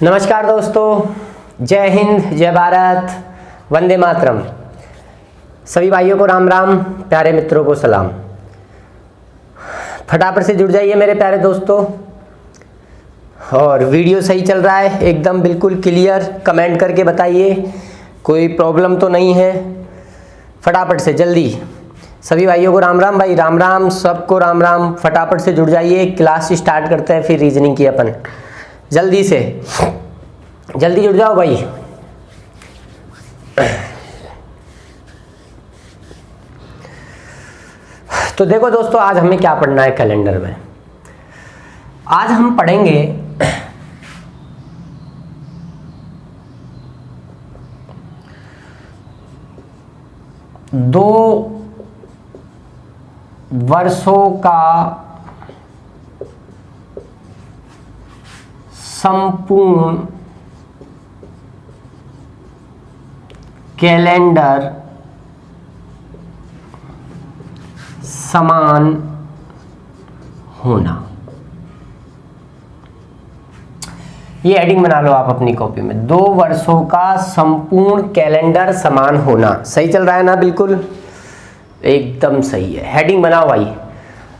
नमस्कार दोस्तों, जय हिंद, जय भारत, वंदे मातरम। सभी भाइयों को राम राम, प्यारे मित्रों को सलाम। फटाफट से जुड़ जाइए मेरे प्यारे दोस्तों। और वीडियो सही चल रहा है एकदम बिल्कुल क्लियर? कमेंट करके बताइए कोई प्रॉब्लम तो नहीं है। फटाफट से जल्दी सभी भाइयों को राम राम। भाई राम राम, सबको राम राम। फटाफट से जुड़ जाइए, क्लास स्टार्ट करते हैं फिर रीजनिंग की अपन। जल्दी से जल्दी जुड़ जाओ भाई। तो देखो दोस्तों, आज हमें क्या पढ़ना है कैलेंडर में। आज हम पढ़ेंगे दो वर्षों का संपूर्ण कैलेंडर समान होना। ये हेडिंग बना लो आप अपनी कॉपी में। 2 वर्षों का संपूर्ण कैलेंडर समान होना। सही चल रहा है ना? बिल्कुल एकदम सही है। हेडिंग बनाओ भाई,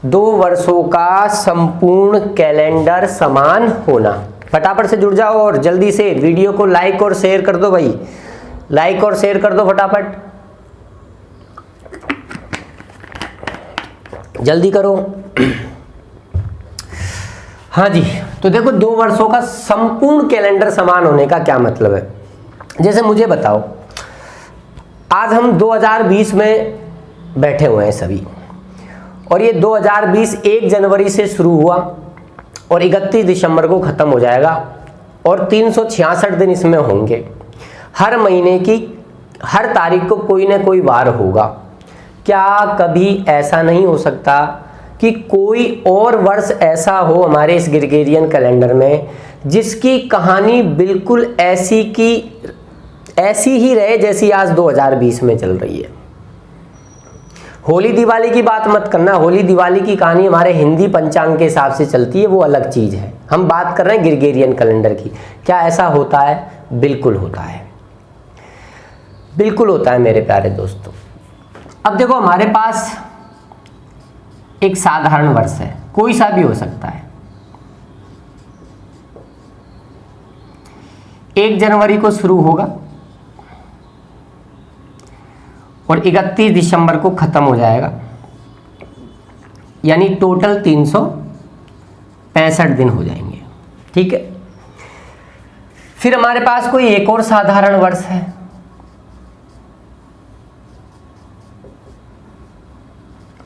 2 वर्षों का संपूर्ण कैलेंडर समान होना। फटाफट से जुड़ जाओ और जल्दी से वीडियो को लाइक और शेयर कर दो भाई। लाइक और शेयर कर दो फटाफट, जल्दी करो। हाँ जी, तो देखो 2 वर्षों का संपूर्ण कैलेंडर समान होने का क्या मतलब है। जैसे मुझे बताओ, आज हम 2020 में बैठे हुए हैं सभी, और ये 2020 1 जनवरी से शुरू हुआ और 31 दिसंबर को ख़त्म हो जाएगा, और 366 दिन इसमें होंगे। हर महीने की हर तारीख को कोई ना कोई वार होगा। क्या कभी ऐसा नहीं हो सकता कि कोई और वर्ष ऐसा हो हमारे इस ग्रेगोरियन कैलेंडर में जिसकी कहानी बिल्कुल ऐसी ही रहे जैसी आज 2020 में चल रही है? होली दिवाली की बात मत करना। होली दिवाली की कहानी हमारे हिंदी पंचांग के हिसाब से चलती है, वो अलग चीज़ है। हम बात कर रहे हैं ग्रेगोरियन कैलेंडर की। क्या ऐसा होता है? बिल्कुल होता है, बिल्कुल होता है मेरे प्यारे दोस्तों। अब देखो, हमारे पास एक साधारण वर्ष है, कोई सा भी हो सकता है। 1 जनवरी को शुरू होगा और 31 दिसंबर को खत्म हो जाएगा, यानी टोटल 365 दिन हो जाएंगे। ठीक है। फिर हमारे पास कोई एक और साधारण वर्ष है।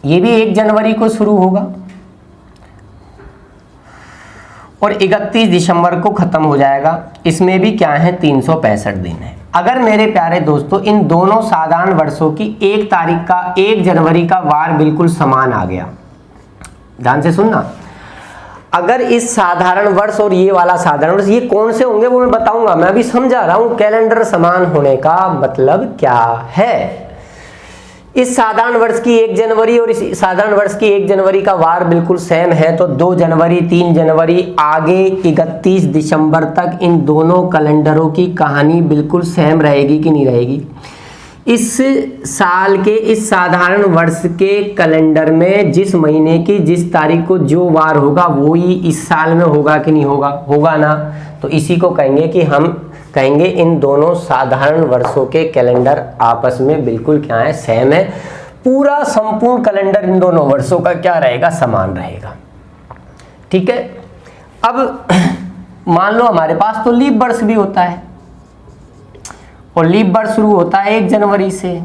ये भी 1 जनवरी को शुरू होगा और 31 दिसंबर को खत्म हो जाएगा। इसमें भी क्या है? 365 दिन है। अगर मेरे प्यारे दोस्तों इन दोनों साधारण वर्षों की 1 तारीख का 1 जनवरी का वार बिल्कुल समान आ गया, ध्यान से सुनना। अगर इस साधारण वर्ष और ये वाला साधारण वर्ष, ये कौन से होंगे वो मैं बताऊंगा। मैं अभी समझा रहा हूं कैलेंडर समान होने का मतलब क्या है। इस साधारण वर्ष की 1 जनवरी और इस साधारण वर्ष की 1 जनवरी का वार बिल्कुल सेम है, तो 2 जनवरी 3 जनवरी आगे 31 दिसंबर तक इन दोनों कैलेंडरों की कहानी बिल्कुल सेम रहेगी कि नहीं रहेगी? इस साल के इस साधारण वर्ष के कैलेंडर में जिस महीने की जिस तारीख को जो वार होगा वो ही इस साल में होगा कि नहीं होगा? होगा ना। तो इसी को कहेंगे कि हम कहेंगे इन दोनों साधारण वर्षों के कैलेंडर आपस में बिल्कुल क्या है? सेम है। पूरा संपूर्ण कैलेंडर इन दोनों वर्षों का क्या रहेगा? समान रहेगा। ठीक है। अब मान लो हमारे पास तो लीप वर्ष भी होता है, और लीप वर्ष शुरू होता है 1 जनवरी से।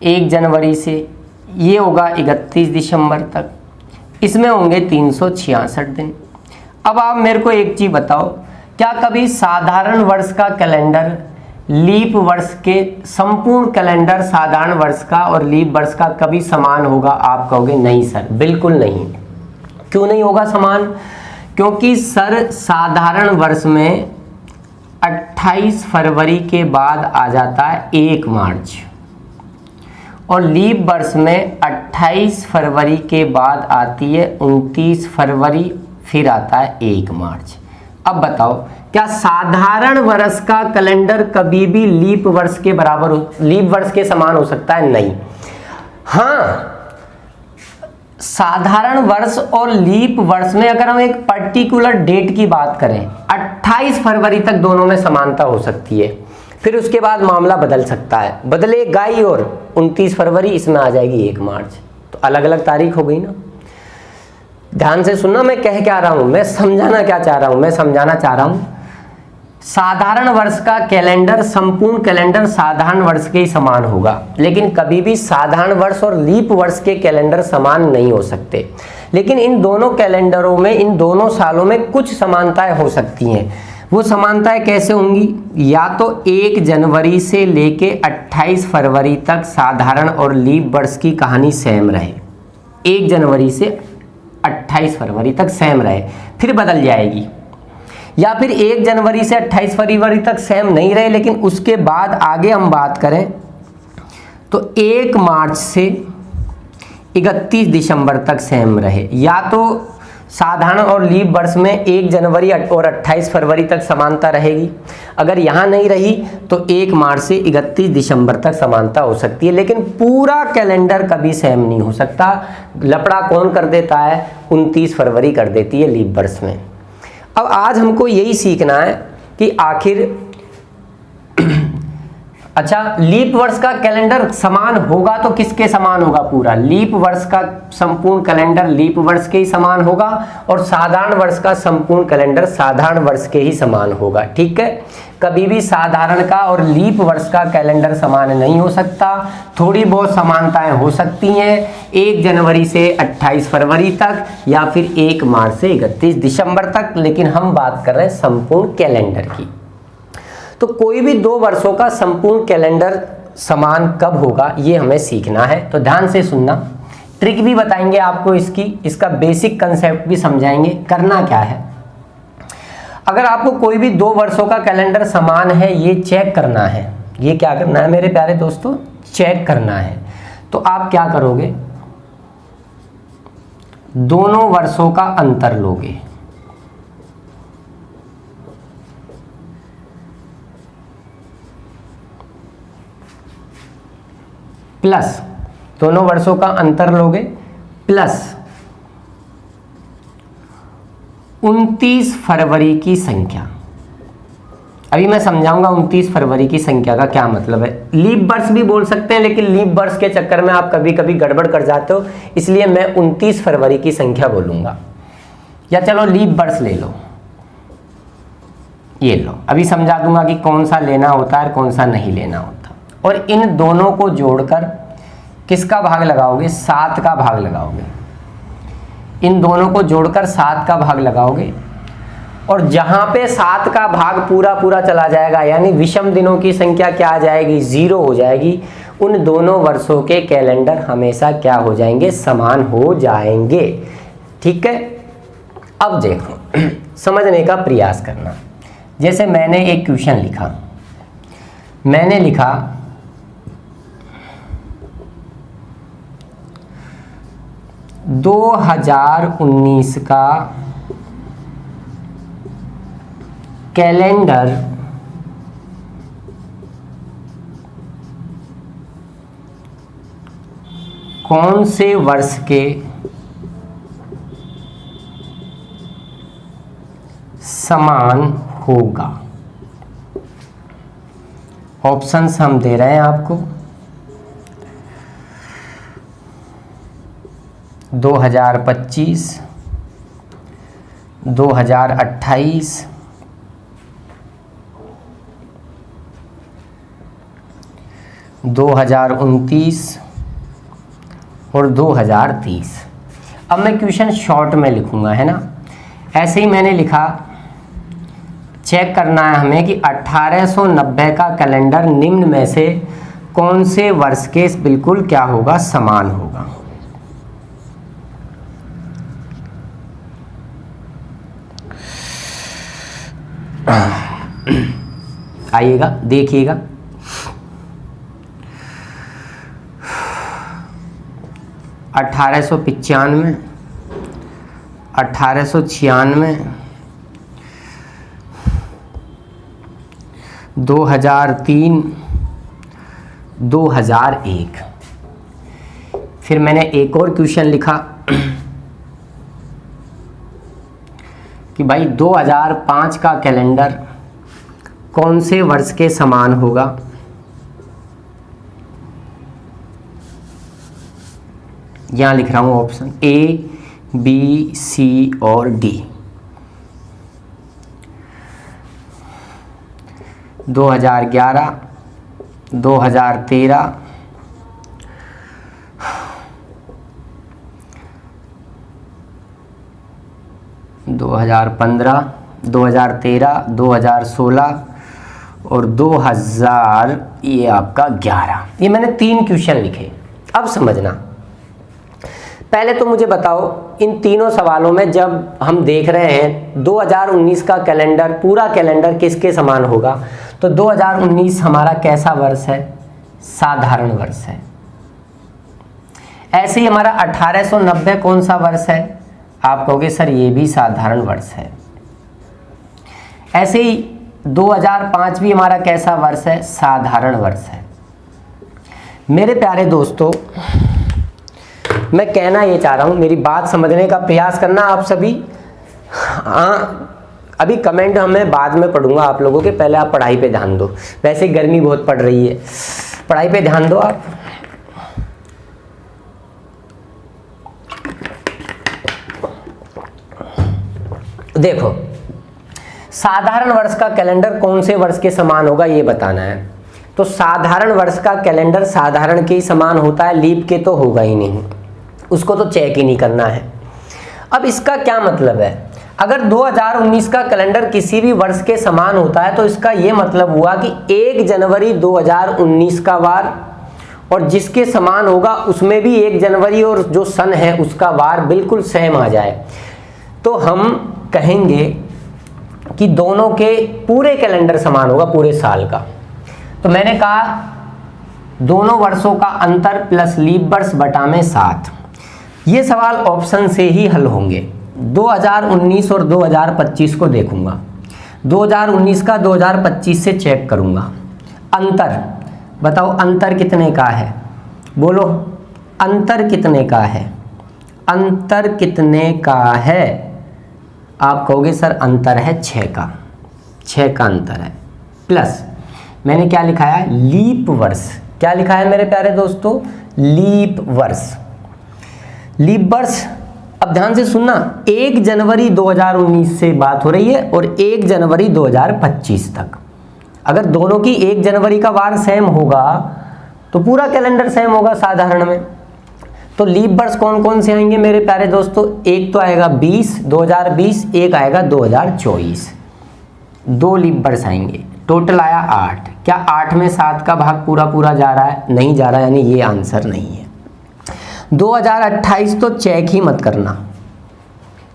1 जनवरी से ये होगा 31 दिसंबर तक। इसमें होंगे 366 दिन। अब आप मेरे को एक चीज बताओ, क्या कभी साधारण वर्ष का कैलेंडर लीप वर्ष के संपूर्ण कैलेंडर साधारण वर्ष का और लीप वर्ष का कभी समान होगा? आप कहोगे नहीं सर, बिल्कुल नहीं। क्यों नहीं होगा समान? क्योंकि सर साधारण वर्ष में 28 फरवरी के बाद आ जाता है 1 मार्च, और लीप वर्ष में 28 फरवरी के बाद आती है 29 फरवरी, फिर आता है 1 मार्च। अब बताओ, क्या साधारण वर्ष का कैलेंडर कभी भी लीप वर्ष के बराबर लीप वर्ष के समान हो सकता है? नहीं। हाँ, साधारण वर्ष और लीप वर्ष में अगर हम एक पर्टिकुलर डेट की बात करें, 28 फरवरी तक दोनों में समानता हो सकती है, फिर उसके बाद मामला बदल सकता है, बदलेगा ही, और 29 फरवरी इसमें आ जाएगी 1 मार्च, तो अलग अलग तारीख हो गई ना। ध्यान से सुनना मैं कह क्या रहा हूं, मैं समझाना क्या चाह रहा हूं। मैं समझाना चाह रहा हूं साधारण वर्ष का कैलेंडर संपूर्ण कैलेंडर साधारण वर्ष के ही समान होगा, लेकिन कभी भी साधारण वर्ष और लीप वर्ष के कैलेंडर समान नहीं हो सकते। लेकिन इन दोनों कैलेंडरों में, इन दोनों सालों में कुछ समानताएं हो सकती हैं। वो समानताएं कैसे होंगी? या तो 1 जनवरी से लेके 28 फरवरी तक साधारण और लीप वर्ष की कहानी सेम रहे, 1 जनवरी से 28 फरवरी तक सेम रहे, फिर बदल जाएगी। या फिर 1 जनवरी से 28 फरवरी तक सेम नहीं रहे, लेकिन उसके बाद आगे हम बात करें तो 1 मार्च से 31 दिसंबर तक सेम रहे। या तो साधारण और लीप वर्ष में 1 जनवरी और 28 फरवरी तक समानता रहेगी, अगर यहाँ नहीं रही तो 1 मार्च से 31 दिसंबर तक समानता हो सकती है, लेकिन पूरा कैलेंडर कभी सेम नहीं हो सकता। लफड़ा कौन कर देता है? 29 फरवरी कर देती है लीप वर्ष में। अब आज हमको यही सीखना है कि आखिर अच्छा, लीप वर्ष का कैलेंडर समान होगा तो किसके समान होगा? पूरा लीप वर्ष का संपूर्ण कैलेंडर लीप वर्ष के ही समान होगा, और साधारण वर्ष का संपूर्ण कैलेंडर साधारण वर्ष के ही समान होगा। ठीक है, कभी भी साधारण का और लीप वर्ष का कैलेंडर समान नहीं हो सकता। थोड़ी बहुत समानताएं हो सकती हैं 1 जनवरी से 28 फरवरी तक, या फिर 1 मार्च से 31 दिसंबर तक, लेकिन हम बात कर रहे हैं संपूर्ण कैलेंडर की। तो कोई भी 2 वर्षों का संपूर्ण कैलेंडर समान कब होगा, ये हमें सीखना है। तो ध्यान से सुनना, ट्रिक भी बताएंगे आपको इसकी, इसका बेसिक कंसेप्ट भी समझाएंगे। करना क्या है, अगर आपको कोई भी 2 वर्षों का कैलेंडर समान है, ये चेक करना है। ये क्या करना है मेरे प्यारे दोस्तों? चेक करना है। तो आप क्या करोगे? दोनों वर्षों का अंतर लोगे, प्लस दोनों वर्षों का अंतर लोगे, प्लस 29 फरवरी की संख्या। अभी मैं समझाऊंगा 29 फरवरी की संख्या का क्या मतलब है। लीप वर्ष भी बोल सकते हैं, लेकिन लीप वर्ष के चक्कर में आप कभी कभी गड़बड़ कर जाते हो, इसलिए मैं 29 फरवरी की संख्या बोलूंगा। या चलो लीप वर्ष ले लो, ये लो, अभी समझा दूंगा कि कौन सा लेना होता है कौन सा नहीं लेना होता। और इन दोनों को जोड़कर किसका भाग लगाओगे? 7 का भाग लगाओगे। इन दोनों को जोड़कर 7 का भाग लगाओगे, और जहां पे 7 का भाग पूरा पूरा चला जाएगा, यानी विषम दिनों की संख्या क्या आ जाएगी? 0 हो जाएगी। उन दोनों वर्षों के कैलेंडर हमेशा क्या हो जाएंगे? समान हो जाएंगे। ठीक है, अब देखो समझने का प्रयास करना। जैसे मैंने एक क्वेश्चन लिखा, मैंने लिखा 2019 का कैलेंडर कौन से वर्ष के समान होगा? ऑप्शंस हम दे रहे हैं आपको। 2025, 2028, 2029 और 2030। अब मैं क्वेश्चन शॉर्ट में लिखूंगा, है ना। ऐसे ही मैंने लिखा, चेक करना है हमें कि 1890 का कैलेंडर निम्न में से कौन से वर्ष के बिल्कुल क्या होगा? समान होगा। आइएगा, देखिएगा। 1895, 1896, 2003, 2001। फिर मैंने एक और क्वेश्चन लिखा कि भाई 2005 का कैलेंडर कौन से वर्ष के समान होगा? यहां लिख रहा हूं ऑप्शन ए, बी, सी और डी। 2011, 2013, 2015, 2013, 2016 और 2000, ये आपका 11। ये मैंने 3 क्वेश्चन लिखे। अब समझना, पहले तो मुझे बताओ इन तीनों सवालों में जब हम देख रहे हैं 2019 का कैलेंडर, पूरा कैलेंडर किसके समान होगा, तो 2019 हमारा कैसा वर्ष है? साधारण वर्ष है। ऐसे ही हमारा 1890 कौन सा वर्ष है? आप कहोगे सर ये भी साधारण वर्ष है। ऐसे ही 2005 भी हमारा कैसा वर्ष है? साधारण वर्ष है। मेरे प्यारे दोस्तों, मैं कहना ये चाह रहा हूँ, मेरी बात समझने का प्रयास करना आप सभी। अभी कमेंट मैं बाद में पढ़ूंगा आप लोगों के, पहले आप पढ़ाई पे ध्यान दो। वैसे गर्मी बहुत पड़ रही है, पढ़ाई पे ध्यान दो आप। देखो, साधारण वर्ष का कैलेंडर कौन से वर्ष के समान होगा ये बताना है। तो साधारण वर्ष का कैलेंडर साधारण के ही समान होता है, लीप के तो होगा ही नहीं, उसको तो चेक ही नहीं करना है। अब इसका क्या मतलब है? अगर 2019 का कैलेंडर किसी भी वर्ष के समान होता है तो इसका ये मतलब हुआ कि 1 जनवरी 2019 का वार और जिसके समान होगा उसमें भी 1 जनवरी और जो सन है उसका वार बिल्कुल सेम आ जाए, तो हम कहेंगे कि दोनों के पूरे कैलेंडर समान होगा, पूरे साल का। तो मैंने कहा दोनों वर्षों का अंतर प्लस लीप वर्ष बटा में 7। ये सवाल ऑप्शन से ही हल होंगे। 2019 और 2025 को देखूंगा, 2019 का 2025 से चेक करूंगा। अंतर बताओ, अंतर कितने का है? बोलो, अंतर कितने का है? अंतर कितने का है? आप कहोगे सर अंतर है 6 का, 6 का अंतर है। प्लस मैंने क्या लिखा है? लीप वर्ष। क्या लिखा है मेरे प्यारे दोस्तों? लीप वर्ष। लीप वर्ष, अब ध्यान से सुनना, 1 जनवरी 2019 से बात हो रही है और 1 जनवरी 2025 तक। अगर दोनों की 1 जनवरी का वार सेम होगा तो पूरा कैलेंडर सेम होगा साधारण में। तो लीप वर्ष कौन कौन से आएंगे मेरे प्यारे दोस्तों? एक तो आएगा 2020, एक आएगा 2024। 2 लीप वर्ष आएंगे, टोटल आया 8। क्या 8 में 7 का भाग पूरा पूरा जा रहा है? नहीं जा रहा, यानी ये आंसर नहीं है। 2028 तो चेक ही मत करना,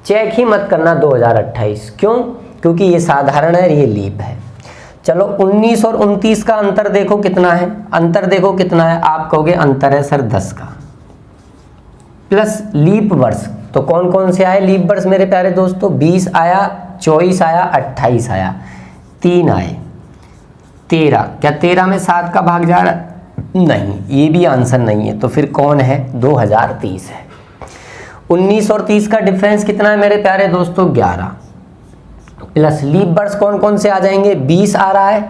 चेक ही मत करना 2028। क्यों? क्योंकि ये साधारण है, ये लीप है। चलो 19 और 29 का अंतर देखो कितना है? अंतर देखो कितना है? आप कहोगे अंतर है सर 10 का। प्लस लीप वर्ष, तो कौन कौन से आए लीप वर्ष मेरे प्यारे दोस्तों? 20 आया, 24 आया, 28 आया, 3 आए, 13। क्या 13 में 7 का भाग जा रहा? नहीं, ये भी आंसर नहीं है। तो फिर कौन है? 2030 है। 19 और 30 का डिफरेंस कितना है मेरे प्यारे दोस्तों? 11। प्लस लीप वर्ष कौन कौन से आ जाएंगे? 20 आ रहा है,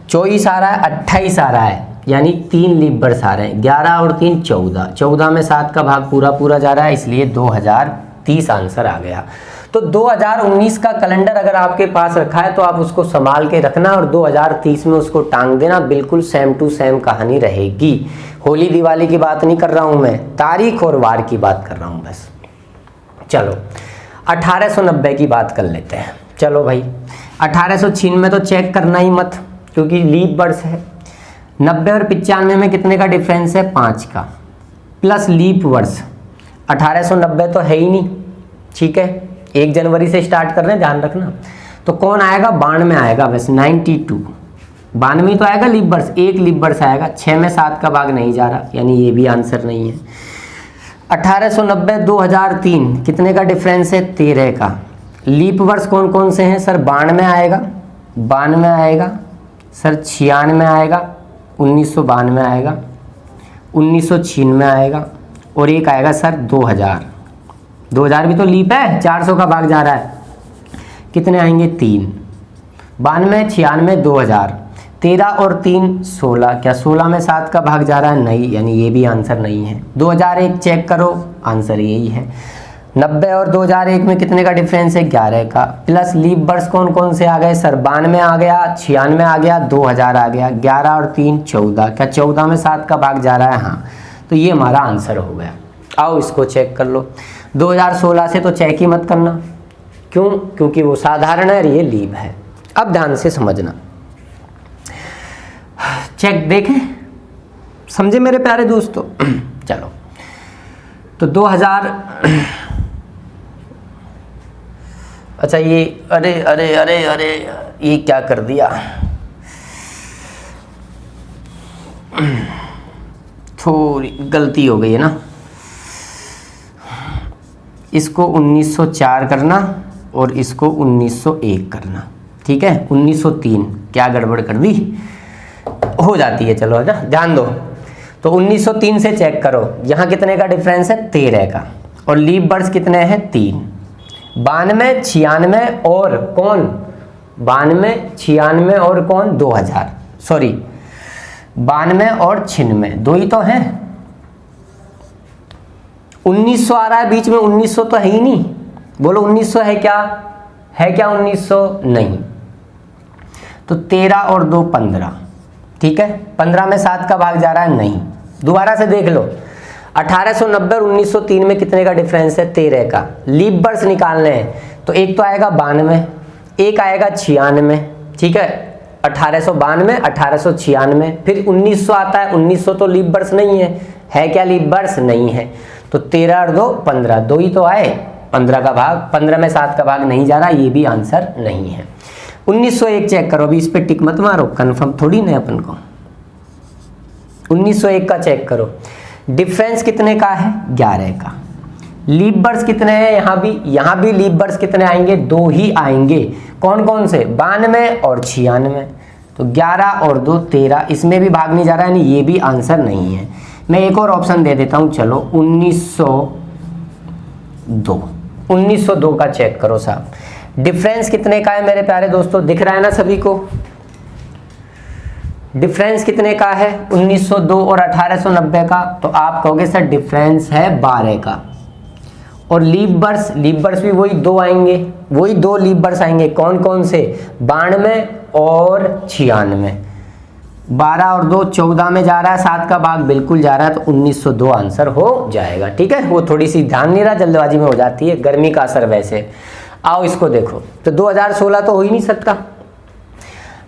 24 आ रहा है, 28 आ रहा है, यानी 3 लीप वर्ष आ रहे हैं। 11 और 3 14, 14 में 7 का भाग पूरा पूरा जा रहा है, इसलिए 2030 आंसर आ गया। तो 2019 का कैलेंडर अगर आपके पास रखा है तो आप उसको संभाल के रखना और 2030 में उसको टांग देना, बिल्कुल सेम टू सेम कहानी रहेगी। होली दिवाली की बात नहीं कर रहा हूं मैं, तारीख और वार की बात कर रहा हूं बस। चलो 1890 की बात कर लेते हैं। चलो भाई 1896 में तो चेक करना ही मत क्योंकि लीप वर्ष है। 90 और 95 में कितने का डिफरेंस है? 5 का। प्लस लीप वर्ष 1890 तो है ही नहीं, ठीक है, 1 जनवरी से स्टार्ट कर रहे हैं, ध्यान रखना। तो कौन आएगा? 92 आएगा बस, 92। 92 तो आएगा लीप वर्ष, 1 लीप वर्ष आएगा। 6 में 7 का भाग नहीं जा रहा, यानी ये भी आंसर नहीं है। 1890 2003 कितने का डिफरेंस है? 13 का। लीप वर्ष कौन कौन से हैं सर? 92 आएगा, 92 आएगा, सर 96 आएगा, 1992 आएगा, 1996 आएगा और एक आएगा सर 2000। 2000 भी तो लीप है, 400 का भाग जा रहा है, कितने आएंगे 3। 92, 96, 2000, 13 और 3 16, क्या 16 में 7 का भाग जा रहा है? नहीं, यानी ये भी आंसर नहीं है। 2001 चेक करो, आंसर यही है। 90 और 2001 में कितने का डिफरेंस है? 11 का। प्लस लीप वर्ष कौन कौन से आ गए सर? 92 आ गया, 96 आ गया, 2000 आ गया, 11 और 3 14, क्या 14 में 7 का भाग जा रहा है? हाँ, तो ये हमारा आंसर हो गया। आओ इसको चेक कर लो। 2016 से तो चेक ही मत करना, क्यों? क्योंकि वो साधारण है और ये लीप है। अब ध्यान से समझना, चेक देखें, समझे मेरे प्यारे दोस्तों? चलो तो 2000, अच्छा ये अरे अरे अरे अरे ये क्या कर दिया, थोड़ी गलती हो गई है ना। इसको 1904 करना और इसको 1901 करना, ठीक है? 1903 क्या गड़बड़ कर दी, हो जाती है, चलो है ना, ध्यान दो। तो 1903 से चेक करो, यहाँ कितने का डिफरेंस है? 13 का। और लीप वर्ष कितने हैं? 3। 92, 96 और कौन? 92, 96 और कौन? 2000, सॉरी 92 और 96, दो ही तो हैं। 1900 आ रहा है बीच में, 1900 तो है ही नहीं। बोलो 1900 है क्या? है क्या 1900? नहीं। तो 13 और 2 15, ठीक है? 15 में 7 का भाग जा रहा है? नहीं। दोबारा से देख लो, 1890 और 1903 में कितने का डिफरेंस है? 13 का। लीप वर्ष निकालने हैं तो एक तो आएगा 92, एक आएगा 96, ठीक है? 1892, 1896, फिर 1900 आता है। 1900 तो लीप वर्ष नहीं है क्या लीप वर्ष? नहीं है। तो 13 और 2 15, दो ही तो आए। 15 का भाग, 15 में 7 का भाग नहीं जा रहा, ये भी आंसर नहीं है। 1901 चेक करो, अभी इस पे टिक मत मारो, कंफर्म थोड़ी ना अपन को। 1901 का चेक करो, डिफरेंस कितने का है? 11 का। लीप वर्ष कितने हैं? यहाँ भी लीप वर्ष कितने आएंगे? 2 ही आएंगे। कौन कौन से? 92 और 96। तो 11 और 2 13, इसमें भी भाग नहीं जा रहा है, यानी ये भी आंसर नहीं है। मैं एक और ऑप्शन दे देता हूं, चलो 1902 का चेक करो साहब, डिफरेंस कितने का है मेरे प्यारे दोस्तों? दिख रहा है ना सभी को? डिफरेंस कितने का है? 1902 और 1890 का। तो आप कहोगे सर डिफरेंस है 12 का। और लीप वर्ष भी वही 2 आएंगे, वही 2 लीप वर्ष आएंगे। कौन कौन से? 92 और 96। 12 और 2 14 में जा रहा है, 7 का भाग बिल्कुल जा रहा है, तो 1902 आंसर हो जाएगा, ठीक है? वो थोड़ी सी ध्यान नहीं रहा, जल्दबाजी में हो जाती है, गर्मी का असर वैसे। आओ इसको देखो, तो 2016 तो हो ही नहीं सकता।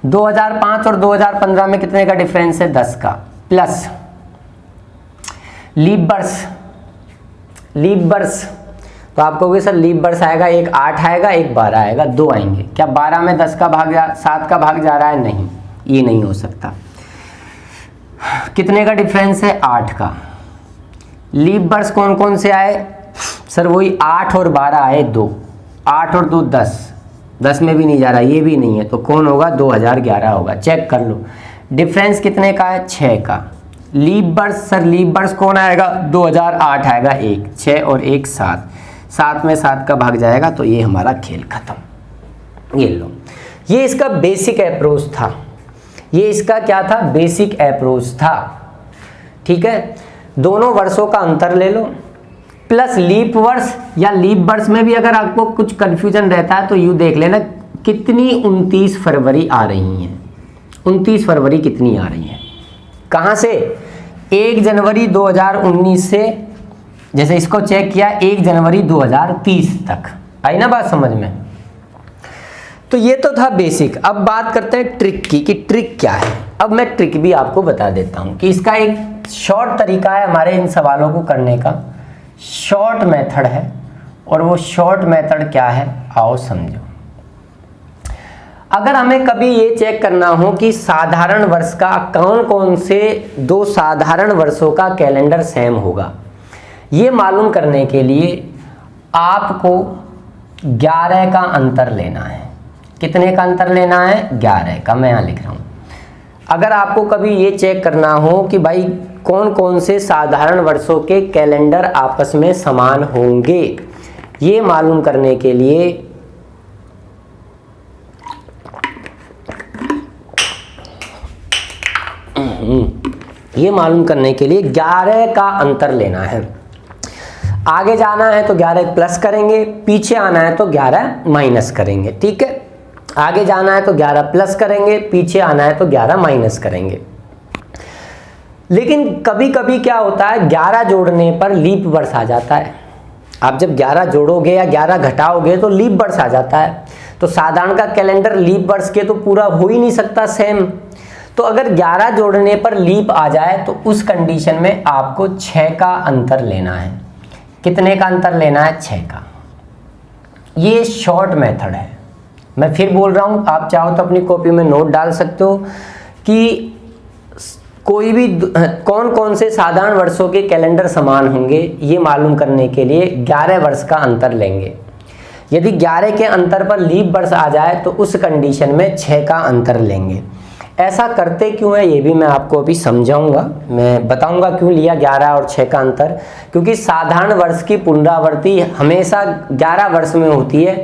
2005 और 2015 में कितने का डिफरेंस है? 10 का। प्लस लीप वर्ष, तो आप कहोगे सर लीप वर्ष आएगा, एक 8 आएगा, एक 12 आएगा, 2 आएंगे। क्या 12 में 10 का भाग 7 का भाग जा रहा है? नहीं, ये नहीं हो सकता। कितने का डिफरेंस है? 8 का। लीप वर्ष कौन कौन से आए सर? वही 8 और 12 आए, 2। 8 और 2 10, 10 में भी नहीं जा रहा, ये भी नहीं है, तो कौन होगा? 2011 होगा। चेक कर लो, डिफरेंस कितने का है? 6 का। लीप वर्ष सर, लीप वर्ष कौन आएगा? 2008 आएगा, 1 6 और 1 7, 7 में 7 का भाग जाएगा, तो ये हमारा खेल खत्म। ये लो, ये इसका बेसिक अप्रोच था। ये इसका क्या था? बेसिक अप्रोच था, ठीक है? दोनों वर्षों का अंतर ले लो, प्लस लीप वर्ष या लीप वर्ष में भी अगर आपको कुछ कंफ्यूजन रहता है तो यूँ देख लेना कितनी 29 फरवरी आ रही हैं। 29 फरवरी कितनी आ रही हैं? कहाँ से? 1 जनवरी 2019 से, जैसे इसको चेक किया 1 जनवरी 2030 तक। आई ना बात समझ में? तो ये तो था बेसिक। अब बात करते हैं ट्रिक की, कि ट्रिक क्या है। अब मैं ट्रिक भी आपको बता देता हूँ कि इसका एक शॉर्ट तरीका है हमारे इन सवालों को करने का, शॉर्ट मेथड है। और वो शॉर्ट मेथड क्या है, आओ समझो। अगर हमें कभी ये चेक करना हो कि साधारण वर्ष का कौन कौन से 2 साधारण वर्षों का कैलेंडर सेम होगा, ये मालूम करने के लिए आपको 11 का अंतर लेना है। कितने का अंतर लेना है? 11 का। मैं यहाँ लिख रहा हूँ अगर आपको कभी ये चेक करना हो कि भाई कौन कौन से साधारण वर्षों के कैलेंडर आपस में समान होंगे, ये मालूम करने के लिए ये मालूम करने के लिए 11 का अंतर लेना है। आगे जाना है तो 11 प्लस करेंगे, पीछे आना है तो 11 माइनस करेंगे। ठीक है, आगे जाना है तो 11 प्लस करेंगे, पीछे आना है तो 11 माइनस करेंगे। लेकिन कभी कभी क्या होता है, 11 जोड़ने पर लीप वर्ष आ जाता है। आप जब 11 जोड़ोगे या 11 घटाओगे तो लीप वर्ष आ जाता है। तो साधारण का कैलेंडर लीप वर्ष के तो पूरा हो ही नहीं सकता सेम। तो अगर 11 जोड़ने पर लीप आ जाए तो उस कंडीशन में आपको 6 का अंतर लेना है। कितने का अंतर लेना है? 6 का। ये शॉर्ट मेथड है। मैं फिर बोल रहा हूँ, आप चाहो तो अपनी कॉपी में नोट डाल सकते हो कि कोई भी कौन कौन से साधारण वर्षों के कैलेंडर समान होंगे, ये मालूम करने के लिए 11 वर्ष का अंतर लेंगे। यदि 11 के अंतर पर लीप वर्ष आ जाए तो उस कंडीशन में 6 का अंतर लेंगे। ऐसा करते क्यों है ये भी मैं आपको अभी समझाऊंगा। मैं बताऊंगा क्यों लिया 11 और 6 का अंतर। क्योंकि साधारण वर्ष की पुनरावृत्ति हमेशा 11 वर्ष में होती है,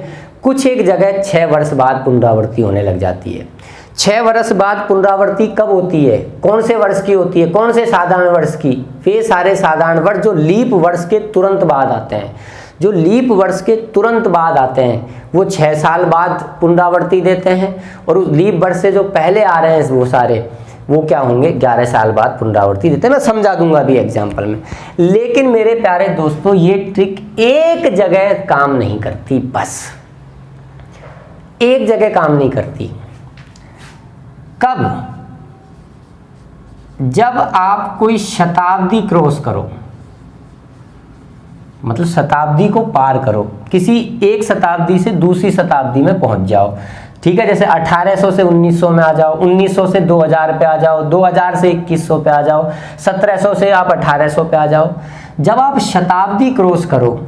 कुछ एक जगह 6 वर्ष बाद पुनरावृत्ति होने लग जाती है। 6 वर्ष बाद पुनरावृत्ति कब होती है? कौन से वर्ष की होती है? कौन से साधारण वर्ष की? वे सारे साधारण वर्ष जो लीप वर्ष के तुरंत बाद आते हैं। जो लीप वर्ष के तुरंत बाद आते हैं वो 6 साल बाद पुनरावृत्ति देते हैं, और उस लीप वर्ष से जो पहले आ रहे हैं वो सारे, वो क्या होंगे? 11 साल बाद पुनरावृत्ति देते हैं। मैं समझा दूंगा अभी एग्जाम्पल में। लेकिन मेरे प्यारे दोस्तों, ये ट्रिक एक जगह काम नहीं करती, बस एक जगह काम नहीं करती। कब? जब आप कोई शताब्दी क्रॉस करो, मतलब शताब्दी को पार करो, किसी एक शताब्दी से दूसरी शताब्दी में पहुंच जाओ। ठीक है, जैसे 1800 से 1900 में आ जाओ, 1900 से 2000 पे आ जाओ, 2000 से 2100 पे आ जाओ, 1700 से आप 1800 पे आ जाओ। जब आप शताब्दी क्रॉस करो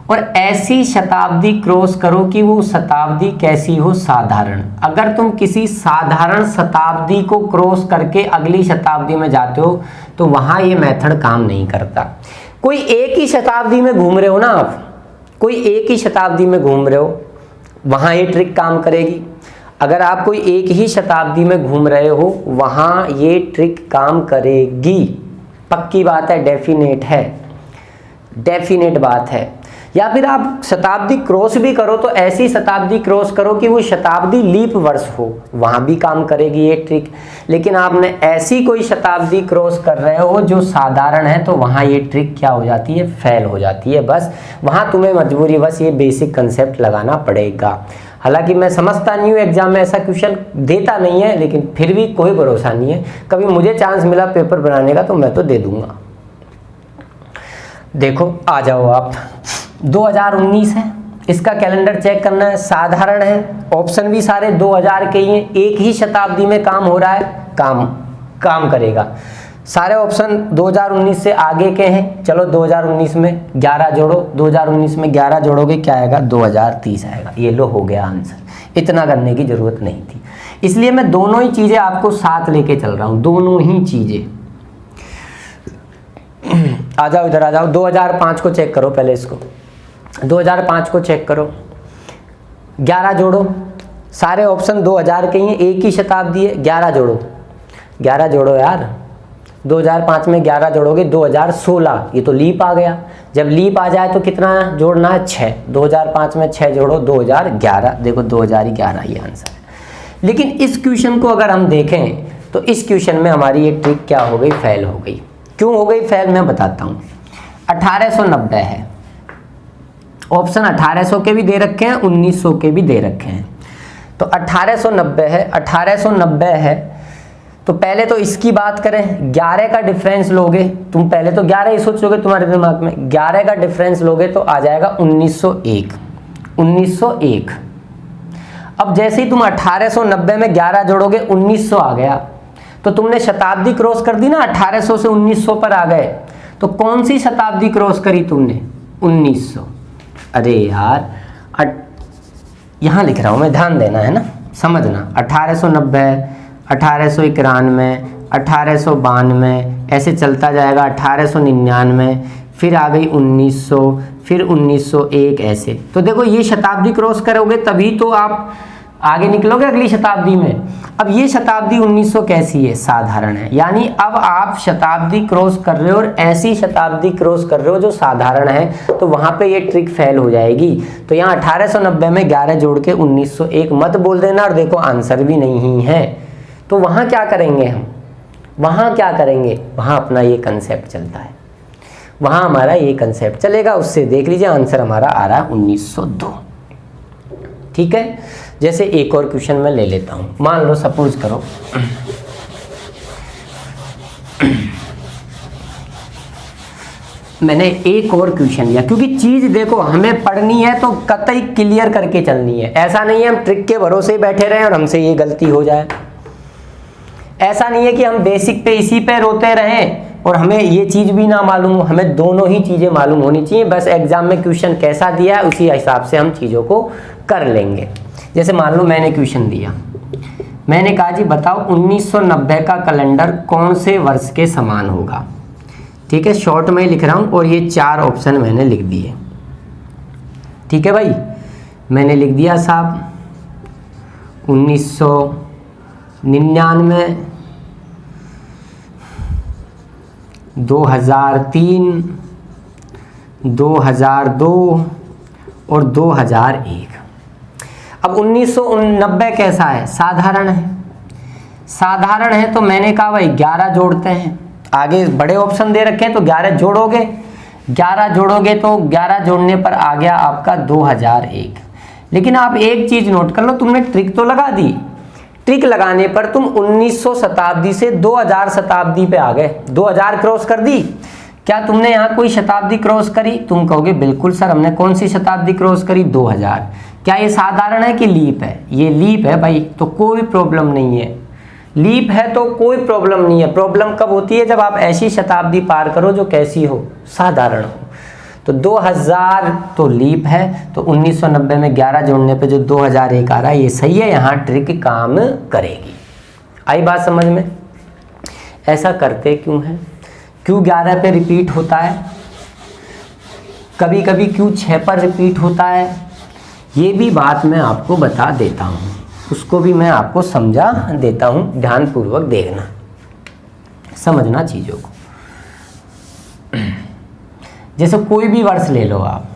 और ऐसी शताब्दी क्रॉस करो कि वो शताब्दी कैसी हो? साधारण। अगर तुम किसी साधारण शताब्दी को क्रॉस करके अगली शताब्दी में जाते हो तो वहां ये मेथड काम नहीं करता। कोई एक ही शताब्दी में घूम रहे हो ना आप, कोई एक ही शताब्दी में घूम रहे हो, वहां ये ट्रिक काम करेगी। अगर आप कोई एक ही शताब्दी में घूम रहे हो वहां ये ट्रिक काम करेगी, पक्की बात है, डेफिनेट है, डेफिनेट बात है। या फिर आप शताब्दी क्रॉस भी करो तो ऐसी शताब्दी क्रॉस करो कि वो शताब्दी लीप वर्ष हो, वहां भी काम करेगी ये ट्रिक। लेकिन आपने ऐसी कोई शताब्दी क्रॉस कर रहे हो जो साधारण है तो वहां ये ट्रिक क्या हो जाती है? फेल हो जाती है। बस वहां तुम्हें मजबूरी बस ये बेसिक कंसेप्ट लगाना पड़ेगा। हालांकि मैं समझता नहीं हूँ, एग्जाम में ऐसा क्वेश्चन देता नहीं है, लेकिन फिर भी कोई भरोसा नहीं है। कभी मुझे चांस मिला पेपर बनाने का तो मैं तो दे दूंगा। देखो, आ जाओ आप, 2019 है, इसका कैलेंडर चेक करना है, साधारण है, ऑप्शन भी सारे 2000 के ही हैं, एक ही शताब्दी में काम हो रहा है, काम करेगा। सारे ऑप्शन 2019 से आगे के हैं। चलो 2019 में 11 जोड़ो, 2019 में 11 जोड़ोगे क्या आएगा? 2030 आएगा। ये लो, हो गया आंसर। इतना करने की जरूरत नहीं थी, इसलिए मैं दोनों ही चीजें आपको साथ लेके चल रहा हूं, दोनों ही चीजें। आ जाओ इधर आ जाओ, 2005 को चेक करो पहले, इसको 2005 को चेक करो, 11 जोड़ो, सारे ऑप्शन 2000 के ही हैं, एक ही शताब्दी है, 11 जोड़ो, 11 जोड़ो यार। 2005 में 11 जोड़ोगे 2016, ये तो लीप आ गया। जब लीप आ जाए तो कितना जोड़ना है? 6। 2005 में 6 जोड़ो, 2011। देखो 2011 ये आंसर है। लेकिन इस क्वेश्चन को अगर हम देखें तो इस क्वेश्चन में हमारी ये ट्रिक क्या हो गई? फेल हो गई। क्यों हो गई फेल? मैं बताता हूँ। 1890 है, ऑप्शन 1800 के भी दे रखे हैं, 1900 के भी दे रखे हैं। तो 1890 है, 1890 है तो पहले तो इसकी बात करें, 11 का डिफरेंस लोगे तुम, पहले तो 11 ही सोचोगे तुम्हारे दिमाग में, 11 का डिफरेंस लोगे तो आ जाएगा 1901। 1901। अब जैसे ही तुम 1890 में 11 जोड़ोगे 1900 आ गया, तो तुमने शताब्दी क्रॉस कर दी ना, 1800 से 1900 पर आ गए। तो कौन सी शताब्दी क्रॉस करी तुमने? 1900। अरे यार, यहां लिख रहा हूं मैं, ध्यान देना है ना, समझना। 1890, 1891, 1892, ऐसे चलता जाएगा 1899, फिर आ गई 1900, फिर 1901, ऐसे। तो देखो ये शताब्दी क्रॉस करोगे तभी तो आप आगे निकलोगे अगली शताब्दी में। अब ये शताब्दी 1900 कैसी है? साधारण है। यानी अब आप शताब्दी क्रॉस कर रहे हो और ऐसी शताब्दी क्रॉस कर रहे हो जो साधारण है, तो वहां पे ये ट्रिक फेल हो जाएगी। तो यहाँ 1890 में 11 जोड़ के 1901 मत बोल देना, और देखो आंसर भी नहीं है। तो वहां क्या करेंगे हम? वहां क्या करेंगे? वहां अपना ये कंसेप्ट चलता है, वहां हमारा ये कंसेप्ट चलेगा। उससे देख लीजिए आंसर हमारा आ रहा है 1902। ठीक है। जैसे एक और क्वेश्चन मैं ले लेता हूं। मान लो सपोज करो मैंने एक और क्वेश्चन लिया, क्योंकि चीज देखो हमें पढ़नी है तो कतई क्लियर करके चलनी है। ऐसा नहीं है हम ट्रिक के भरोसे बैठे रहें और हमसे ये गलती हो जाए। ऐसा नहीं है कि हम बेसिक पे इसी पे रोते रहें और हमें ये चीज भी ना मालूम हो। हमें दोनों ही चीजें मालूम होनी चाहिए। बस एग्जाम में क्वेश्चन कैसा दिया है उसी हिसाब से हम चीजों को कर लेंगे। जैसे मान लो मैंने क्वेश्चन दिया, मैंने कहा जी बताओ 1990 का कैलेंडर कौन से वर्ष के समान होगा। ठीक है, शॉर्ट में लिख रहा हूं और ये 4 ऑप्शन मैंने लिख दिए। ठीक है भाई, मैंने लिख दिया साहब 1999, 2003, 2002 और 2001। अब 1990 कैसा है? साधारण है। साधारण है तो मैंने कहा भाई 11 जोड़ते हैं। आगे बड़े ऑप्शन दे रखे हैं तो 11 जोड़ोगे, 11 जोड़ोगे तो 11 जोड़ने पर आ गया आपका 2001। लेकिन आप एक चीज नोट कर लो, तुमने ट्रिक तो लगा दी। ट्रिक लगाने पर तुम 1900 शताब्दी से 2000 शताब्दी पे आ गए। 2000 क्रॉस कर दी। क्या तुमने यहाँ कोई शताब्दी क्रॉस करी? तुम कहोगे बिल्कुल सर, हमने कौन सी शताब्दी क्रॉस करी? 2000। क्या ये साधारण है कि लीप है? ये लीप है भाई, तो कोई प्रॉब्लम नहीं है। लीप है तो कोई प्रॉब्लम नहीं है। प्रॉब्लम कब होती है? जब आप ऐसी शताब्दी पार करो जो कैसी हो? साधारण हो। तो 2000 तो लीप है, तो 1990 में 11 जोड़ने पे जो 2001 आ रहा है ये सही है। यहाँ ट्रिक काम करेगी। आई बात समझ में? ऐसा करते क्यों है? क्यों 11 पे रिपीट होता है? कभी कभी क्यों 6 पर रिपीट होता है? ये भी बात मैं आपको बता देता हूँ, उसको भी मैं आपको समझा देता हूँ। ध्यानपूर्वक देखना, समझना चीज़ों को। जैसे कोई भी वर्ष ले लो आप,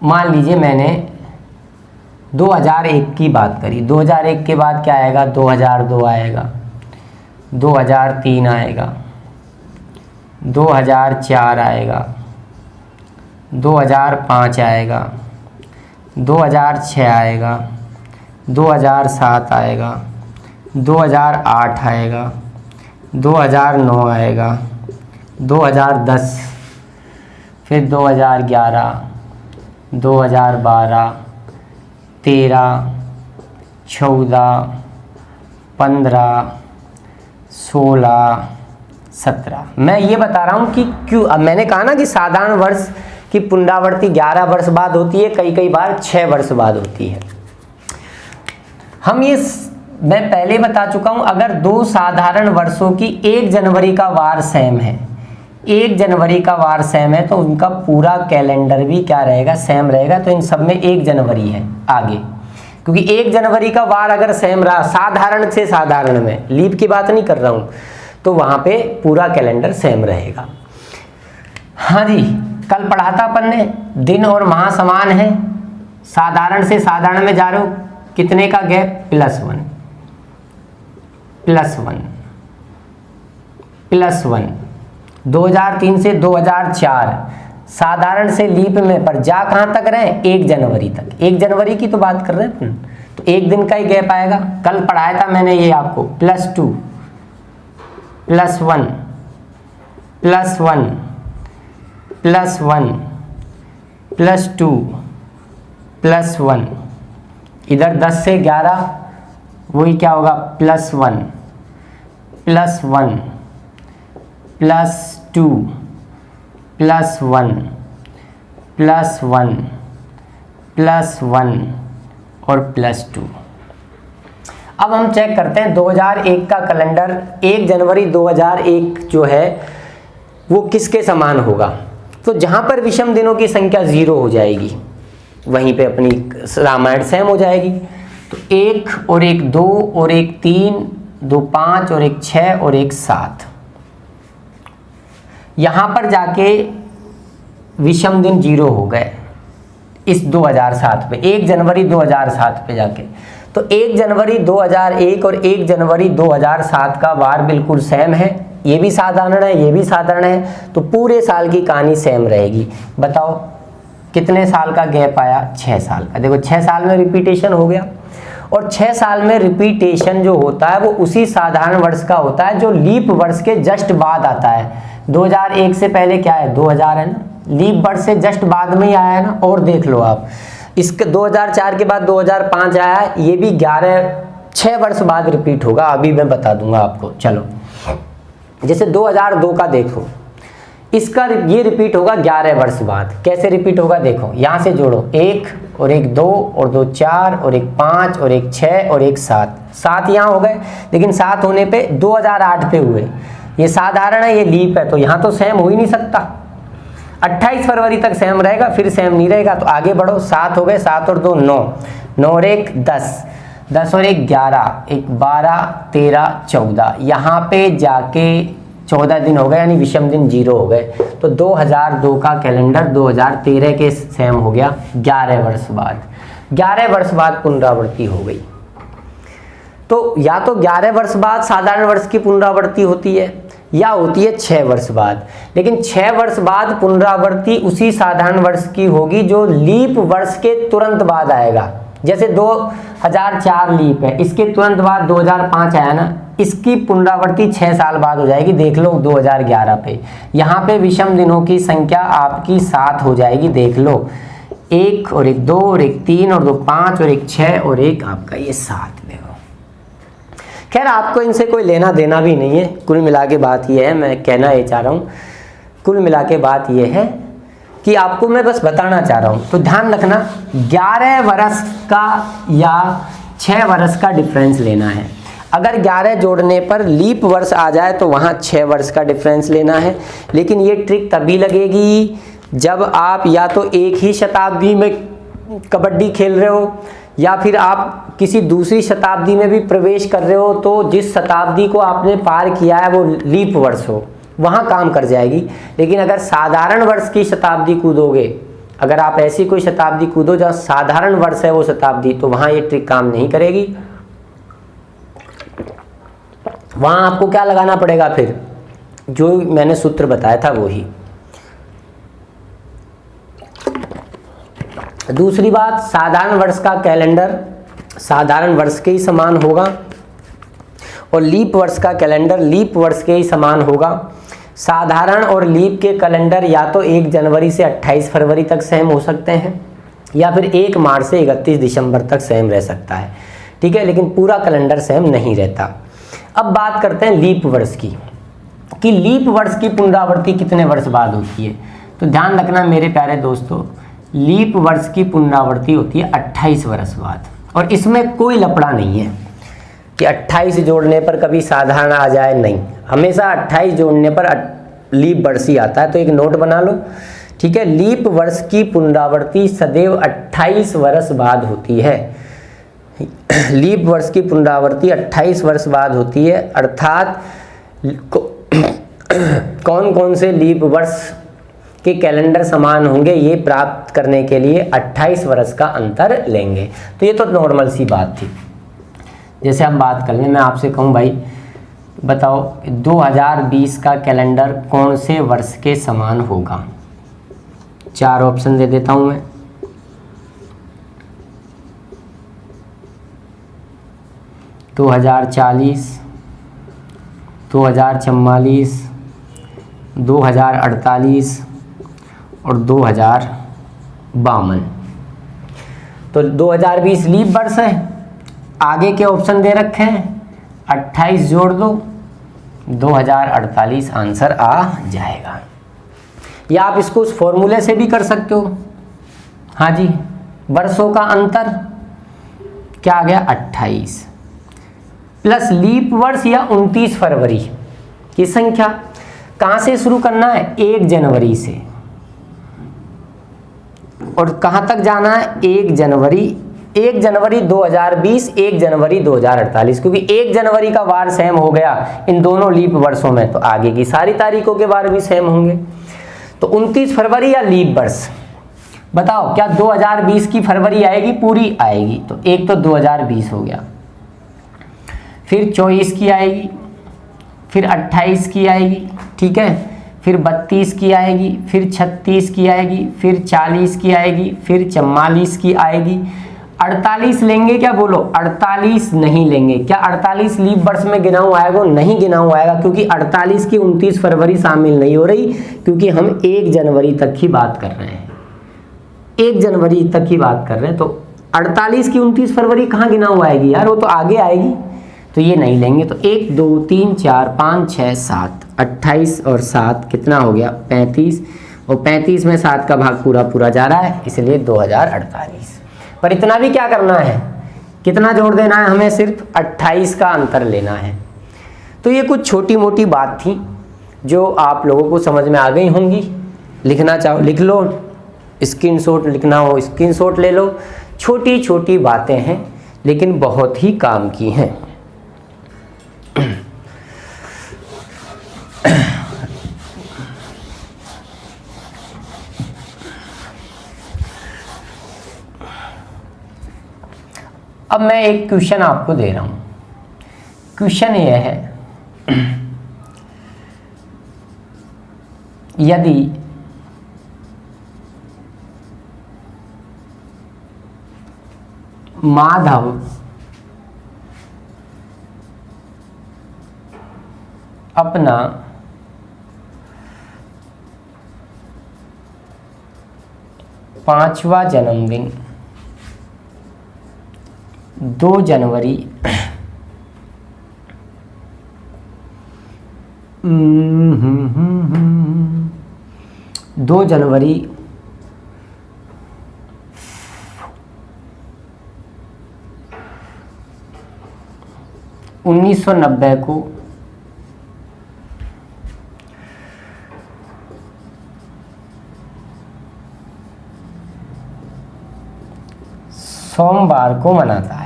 मान लीजिए मैंने 2001 की बात करी। 2001 के बाद क्या आएगा? 2002 आएगा, 2003 आएगा, 2004 आएगा, 2005 आएगा, 2006 आएगा, 2007 आएगा, 2008 आएगा, 2009 आएगा, 2010, फिर 2011, 2012, 13, 14, 15, 16, 17। मैं ये बता रहा हूँ कि क्यों। अब मैंने कहा ना कि साधारण वर्ष की पुनरावृत्ति 11 वर्ष बाद होती है, कई बार 6 वर्ष बाद होती है। मैं पहले बता चुका हूं, अगर 2 साधारण वर्षों की 1 जनवरी का वार सेम है, 1 जनवरी का वार सेम है, तो उनका पूरा कैलेंडर भी क्या रहेगा? सेम रहेगा। तो इन सब में 1 जनवरी है आगे, क्योंकि 1 जनवरी का वार अगर सेम रहा, साधारण से साधारण में, लीप की बात नहीं कर रहा हूं, तो वहां पे पूरा कैलेंडर सेम रहेगा। हाँ जी, कल पढ़ा था अपन ने, दिन और माह समान है। साधारण से साधारण में जा रहे हो, कितने का गैप? +1 +1 +1। 2003 से 2004 साधारण से लीप में, पर जा कहां तक रहे? 1 जनवरी तक। 1 जनवरी की तो बात कर रहे हैं अपन, तो 1 दिन का ही गैप आएगा। कल पढ़ाया था मैंने ये आपको, +2 +1 +1 +1 +2 +1। इधर 10 से 11 वही क्या होगा? +1 +1 +2 +1 +1 +1 और +2। अब हम चेक करते हैं 2001 का कैलेंडर 1 जनवरी 2001 जो है वो किसके समान होगा। तो जहाँ पर विषम दिनों की संख्या 0 हो जाएगी वहीं पे अपनी रामायण सेम हो जाएगी। तो 1 और 1 2 और 1 3, 2 5 और 1 6 और 1 7। यहाँ पर जाके विषम दिन 0 हो गए इस 2007 पे, 1 जनवरी 2007 पे जाके। तो 1 जनवरी 2001 और 1 जनवरी 2007 का वार बिल्कुल सेम है, ये भी साधारण है, ये भी साधारण है, तो पूरे साल की कहानी सेम रहेगी। बताओ कितने साल का गैप आया? 6 साल का। देखो 6 साल में रिपीटेशन हो गया, और 6 साल में रिपीटेशन जो होता है वो उसी साधारण वर्ष का होता है जो लीप वर्ष के जस्ट बाद आता है। 2001 से पहले क्या है? 2000 है ना, लीप वर्ष से जस्ट बाद में ही आया है ना। और देख लो आप, इसके 2004 के बाद 2005 आया है, ये भी 6 वर्ष बाद रिपीट होगा, अभी मैं बता दूंगा आपको। चलो जैसे 2002 का देखो, इसका ये रिपीट होगा 11 वर्ष बाद। कैसे रिपीट होगा? देखो यहाँ से जोड़ो, 1 और 1 2 और 2 4 और 1 5 और 1 6 और 1 7। 7 यहाँ हो गए, लेकिन 7 होने पे 2008 पे हुए। ये साधारण है, ये लीप है, तो यहाँ तो सेम हो ही नहीं सकता। 28 फरवरी तक सेम रहेगा, फिर सेम नहीं रहेगा। तो आगे बढ़ो, 7 हो गए, 7 और 2 9, 9 और 1 10, 10 और 1 11, 1 12 13 14। यहाँ पे जाके 14 दिन हो गए, यानी विषम दिन 0 हो गए। तो 2002 का कैलेंडर 2013 के सेम हो गया 11 वर्ष बाद। 11 वर्ष बाद पुनरावृत्ति हो गई। तो या तो 11 वर्ष बाद साधारण वर्ष की पुनरावृत्ति होती है, या होती है 6 वर्ष बाद। लेकिन 6 वर्ष बाद पुनरावृत्ति उसी साधारण वर्ष की होगी जो लीप वर्ष के तुरंत बाद आएगा। जैसे 2004 लीप है, इसके तुरंत बाद 2005 आया ना, इसकी पुनरावृत्ति 6 साल बाद हो जाएगी। देख लो 2011 पे, यहाँ पे विषम दिनों की संख्या आपकी 7 हो जाएगी। देख लो 1 और 1 2 और 1 3 और 2 5 और 1 6 और 1 आपका ये 7। देखो खैर आपको इनसे कोई लेना देना भी नहीं है। कुल मिला के बात ये है, मैं कहना ये चाह रहा हूँ, कुल मिला के बात ये है कि आपको मैं बस बताना चाह रहा हूँ। तो ध्यान रखना 11 वर्ष का या 6 वर्ष का डिफरेंस लेना है। अगर 11 जोड़ने पर लीप वर्ष आ जाए तो वहाँ 6 वर्ष का डिफरेंस लेना है। लेकिन ये ट्रिक तभी लगेगी जब आप या तो एक ही शताब्दी में कबड्डी खेल रहे हो, या फिर आप किसी दूसरी शताब्दी में भी प्रवेश कर रहे हो, तो जिस शताब्दी को आपने पार किया है वो लीप वर्ष हो, वहाँ काम कर जाएगी। लेकिन अगर साधारण वर्ष की शताब्दी कूदोगे, अगर आप ऐसी कोई शताब्दी कूदो जहाँ साधारण वर्ष है वो शताब्दी, तो वहाँ ये ट्रिक काम नहीं करेगी। वहाँ आपको क्या लगाना पड़ेगा? फिर जो मैंने सूत्र बताया था वही। दूसरी बात, साधारण वर्ष का कैलेंडर साधारण वर्ष के ही समान होगा, और लीप वर्ष का कैलेंडर लीप वर्ष के ही समान होगा। साधारण और लीप के कैलेंडर या तो 1 जनवरी से 28 फरवरी तक सेम हो सकते हैं, या फिर 1 मार्च से 31 दिसंबर तक सेम रह सकता है, ठीक है। लेकिन पूरा कैलेंडर सेम नहीं रहता। अब बात करते हैं लीप वर्ष की, कि लीप वर्ष की पुनरावृत्ति कितने वर्ष बाद होती है। तो ध्यान रखना मेरे प्यारे दोस्तों, लीप वर्ष की पुनरावृत्ति होती है 28 वर्ष बाद, और इसमें कोई लफड़ा नहीं है कि 28 जोड़ने पर कभी साधारण आ जाए, नहीं, हमेशा 28 जोड़ने पर लीप वर्ष ही आता है। तो एक नोट बना लो, ठीक है। लीप वर्ष की पुनरावृत्ति सदैव 28 वर्ष बाद होती है। लीप वर्ष की पुनरावृत्ति 28 वर्ष बाद होती है, अर्थात कौन कौन से लीप वर्ष के कैलेंडर समान होंगे ये प्राप्त करने के लिए 28 वर्ष का अंतर लेंगे। तो ये तो नॉर्मल सी बात थी। जैसे हम बात कर लें, मैं आपसे कहूँ भाई बताओ 2020 का कैलेंडर कौन से वर्ष के समान होगा। 4 ऑप्शन दे देता हूँ मैं। दो 2040, 2044, 2048 और 2052। तो 2020 लीप वर्ष है, आगे के ऑप्शन दे रखे हैं, 28 जोड़ दो, 2048 आंसर आ जाएगा। या आप इसको उस फॉर्मूले से भी कर सकते हो। हाँ जी, वर्षों का अंतर क्या आ गया 28, प्लस लीप वर्ष या 29 फरवरी की संख्या। कहां से शुरू करना है? 1 जनवरी से, और कहां तक जाना है? 1 जनवरी 2020, 1 जनवरी 2048, क्योंकि 1 जनवरी का वार सेम हो गया इन दोनों लीप वर्षों में, तो आगे की सारी तारीखों के वार भी सेम होंगे। तो 29 फरवरी या लीप वर्ष, बताओ क्या 2020 की फरवरी आएगी? पूरी आएगी, तो एक तो 2020 हो गया, फिर 24 की आएगी, फिर 28 की आएगी, ठीक है, फिर 32 की आएगी, फिर 36 की आएगी, फिर 40 की आएगी, फिर 44 की आएगी। 48 लेंगे क्या? बोलो 48 नहीं लेंगे क्या? 48 लीप वर्ष में गिना हुआ आएगा? नहीं गिना हुआ आएगा, क्योंकि 48 की 29 फरवरी शामिल नहीं हो रही, क्योंकि हम 1 जनवरी तक की बात कर रहे हैं, 1 जनवरी तक की बात कर रहे हैं। तो 48 की 29 फरवरी कहाँ गिना हुआ आएगी यार? वो तो आगे आएगी, तो ये नहीं लेंगे। तो 1 2 3 4 5 6 7, 28 और 7 कितना हो गया? 35, और 35 में 7 का भाग पूरा पूरा जा रहा है, इसलिए 2048। पर इतना भी क्या करना है? कितना जोड़ देना है हमें? सिर्फ 28 का अंतर लेना है। तो ये कुछ छोटी मोटी बात थी जो आप लोगों को समझ में आ गई होंगी। लिखना चाहो लिख लो, स्क्रीनशॉट लिखना हो स्क्रीनशॉट ले लो। छोटी छोटी बातें हैं लेकिन बहुत ही काम की हैं। अब मैं एक क्वेश्चन आपको दे रहा हूं। क्वेश्चन यह है, यदि माधव अपना पांचवा जन्मदिन 2 जनवरी 2 जनवरी 1990 को सोमवार को मनाता है,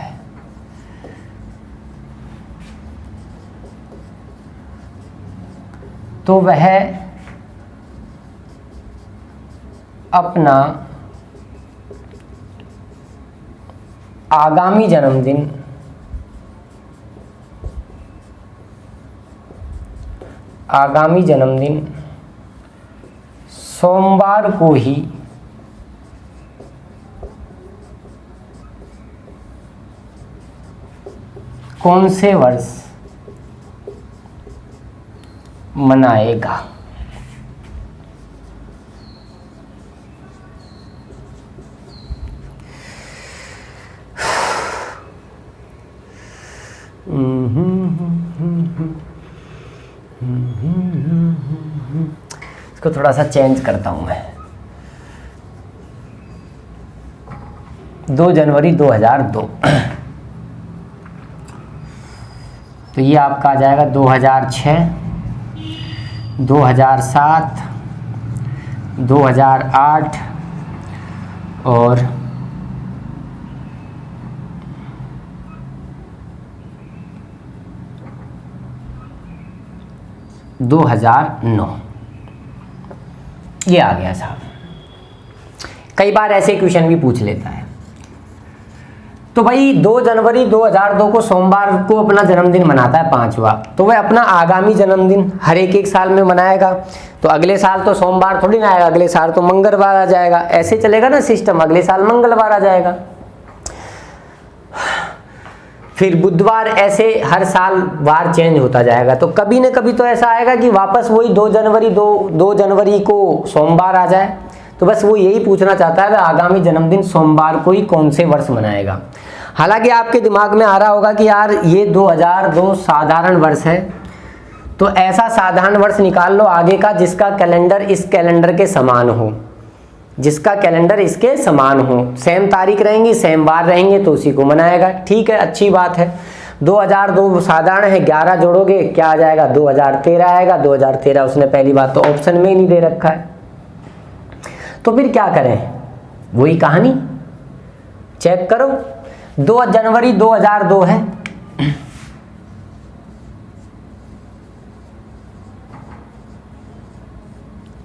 तो वह अपना आगामी जन्मदिन सोमवार को ही कौन से वर्ष मनाएगा? इसको थोड़ा सा चेंज करता हूं मैं। 2 जनवरी 2002, तो ये आपका आ जाएगा 2006, 2007, 2008 और 2009। ये आ गया साहब। कई बार ऐसे क्वेश्चन भी पूछ लेता है। तो भाई 2 जनवरी 2002 को सोमवार को अपना जन्मदिन मनाता है 5वां, तो वह अपना आगामी जन्मदिन हर एक साल में मनाएगा। तो अगले साल तो सोमवार थोड़ी ना आएगा, अगले साल तो मंगलवार आ जाएगा। ऐसे चलेगा ना सिस्टम, अगले साल मंगलवार आ जाएगा, फिर बुधवार, ऐसे हर साल वार चेंज होता जाएगा। तो कभी न कभी तो ऐसा आएगा कि वापस वही 2 जनवरी को सोमवार आ जाए। तो बस वो यही पूछना चाहता है, आगामी जन्मदिन सोमवार को ही कौन से वर्ष मनाएगा। हालांकि आपके दिमाग में आ रहा होगा कि यार ये 2002 साधारण वर्ष है, तो ऐसा साधारण वर्ष निकाल लो आगे का जिसका कैलेंडर इस कैलेंडर के समान हो, जिसका कैलेंडर इसके समान हो, सेम तारीख रहेंगी, सेम वार रहेंगे, तो उसी को मनाएगा। ठीक है, अच्छी बात है। 2002 साधारण है, 11 जोड़ोगे क्या आ जाएगा, 2013 आएगा। 2013 उसने पहली बात तो ऑप्शन में ही नहीं दे रखा है, तो फिर क्या करें, वही कहानी चेक करो। 2 जनवरी 2002 है,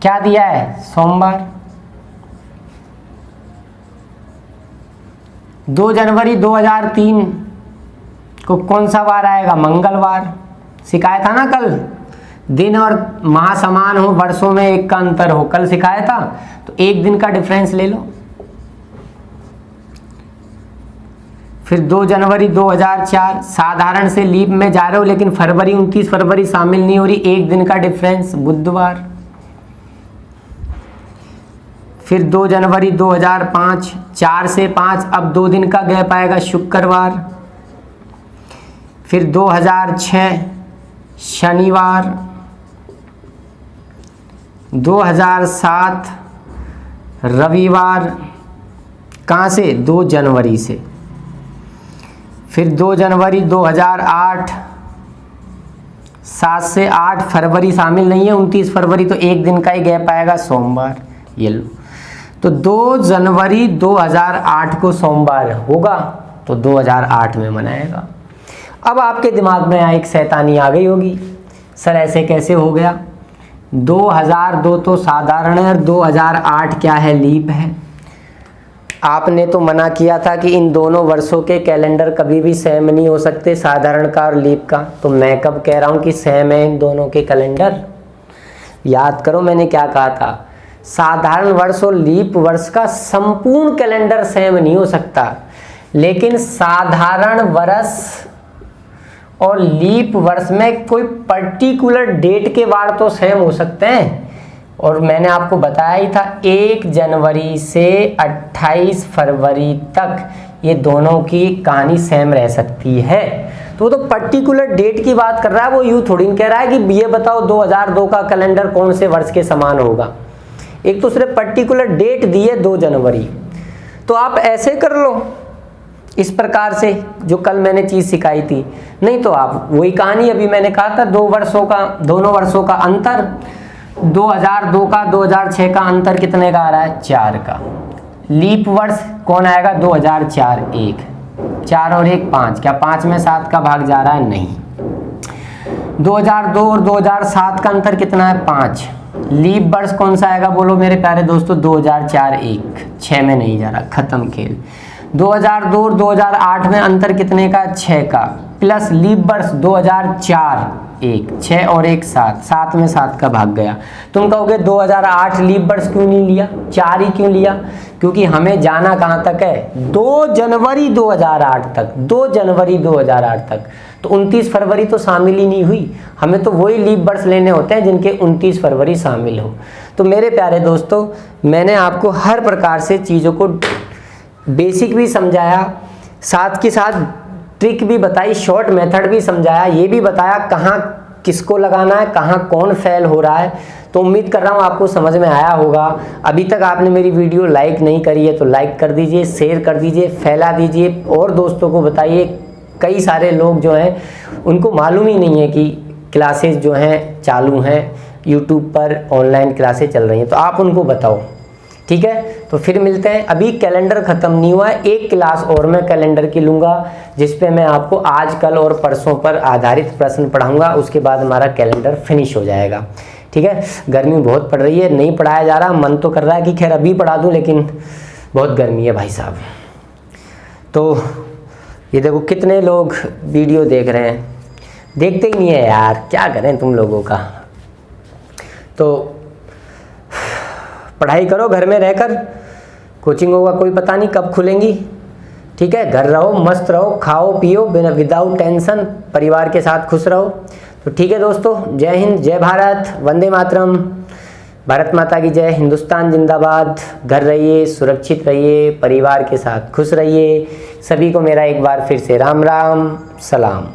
क्या दिया है, सोमवार। 2 जनवरी 2003 को कौन सा वार आएगा, मंगलवार। सिखाया था ना कल, दिन और माह समान हो, वर्षों में एक का अंतर हो, कल सिखाया था, तो एक दिन का डिफरेंस ले लो। फिर 2 जनवरी 2004 साधारण से लीप में जा रहे हो, लेकिन फरवरी 29 फरवरी शामिल नहीं हो रही, एक दिन का डिफरेंस, बुधवार। फिर 2 जनवरी 2005 4 से 5, अब 2 दिन का गैप आएगा, शुक्रवार। फिर 2006 शनिवार। 2007 रविवार, कहाँ से, 2 जनवरी से। फिर 2 जनवरी 2008 7 से 8, फरवरी शामिल नहीं है, 29 फरवरी, तो एक दिन का ही गैप आएगा, सोमवार। ये लो, तो 2 जनवरी 2008 को सोमवार होगा, तो 2008 में मनाएगा। अब आपके दिमाग में एक शैतानी आ गई होगी, सर ऐसे कैसे हो गया, 2002 तो साधारण है और 2008 क्या है, लीप है। आपने तो मना किया था कि इन दोनों वर्षों के कैलेंडर कभी भी सेम नहीं हो सकते, साधारण का और लीप का, तो मैं कब कह रहा हूँ कि सेम है इन दोनों के कैलेंडर। याद करो मैंने क्या कहा था, साधारण वर्ष और लीप वर्ष का संपूर्ण कैलेंडर सेम नहीं हो सकता, लेकिन साधारण वर्ष और लीप वर्ष में कोई पर्टिकुलर डेट के वार तो सेम हो सकते हैं। और मैंने आपको बताया ही था 1 जनवरी से 28 फरवरी तक ये दोनों की कहानी सेम रह सकती है। तो वो तो पर्टिकुलर डेट की बात कर रहा है, वो यूँ थोड़ी कह रहा है कि ये बताओ 2002 का कैलेंडर कौन से वर्ष के समान होगा। एक तो सिर्फ पर्टिकुलर डेट दी है 2 जनवरी, तो आप ऐसे कर लो इस प्रकार से जो कल मैंने चीज़ सिखाई थी, नहीं तो आप वही कहानी अभी मैंने कहा था, दोनों वर्षों का अंतर, 2002 का 2006 का अंतर कितने का आ रहा है, 4 का। लीप वर्ष कौन आएगा, 2004 1, 4 और 1 5, क्या 5 में 7 का भाग जा रहा है, नहीं। 2002 और 2007 का अंतर कितना है, 5। लीप वर्ष कौन सा आएगा बोलो मेरे प्यारे दोस्तों, 2004 1, 6 में नहीं जा रहा, खत्म खेल। 2002 और 2008 में अंतर कितने का, 6 का, प्लस लीप वर्ष 2004 1, 6 और 1 7, 7 में 7 का भाग गया। तुम कहोगे 2008 लीप वर्ष क्यों नहीं लिया, 4 ही क्यों लिया, क्योंकि हमें जाना कहाँ तक है, 2 जनवरी 2008 तक, 2 जनवरी 2008 तक, तो 29 फरवरी तो शामिल ही नहीं हुई, हमें तो वही लीप वर्ष लेने होते हैं जिनके 29 फरवरी शामिल हो। तो मेरे प्यारे दोस्तों, मैंने आपको हर प्रकार से चीज़ों को बेसिक भी समझाया, साथ के साथ ट्रिक भी बताई, शॉर्ट मेथड भी समझाया, ये भी बताया कहाँ किसको लगाना है, कहाँ कौन फेल हो रहा है। तो उम्मीद कर रहा हूँ आपको समझ में आया होगा। अभी तक आपने मेरी वीडियो लाइक नहीं करी है तो लाइक कर दीजिए, शेयर कर दीजिए, फैला दीजिए और दोस्तों को बताइए। कई सारे लोग जो हैं उनको मालूम ही नहीं है कि क्लासेस जो हैं चालू हैं, यूट्यूब पर ऑनलाइन क्लासेस चल रही हैं, तो आप उनको बताओ, ठीक है। तो फिर मिलते हैं, अभी कैलेंडर ख़त्म नहीं हुआ है, एक क्लास और मैं कैलेंडर की लूँगा जिस पे मैं आपको आज कल और परसों पर आधारित प्रश्न पढ़ाऊँगा, उसके बाद हमारा कैलेंडर फिनिश हो जाएगा, ठीक है। गर्मी बहुत पड़ रही है, नहीं पढ़ाया जा रहा, मन तो कर रहा है कि खैर अभी पढ़ा दूँ, लेकिन बहुत गर्मी है भाई साहब। तो ये देखो कितने लोग वीडियो देख रहे हैं, देखते ही नहीं है यार, क्या करें तुम लोगों का। तो पढ़ाई करो घर में रहकर, कोचिंग होगा कोई पता नहीं कब खुलेंगी, ठीक है। घर रहो, मस्त रहो, खाओ पियो बिना विदाउट टेंशन, परिवार के साथ खुश रहो। तो ठीक है दोस्तों, जय हिंद, जय भारत, वंदे मातरम, भारत माता की जय, हिंदुस्तान जिंदाबाद। घर रहिए, सुरक्षित रहिए, परिवार के साथ खुश रहिए। सभी को मेरा एक बार फिर से राम राम सलाम।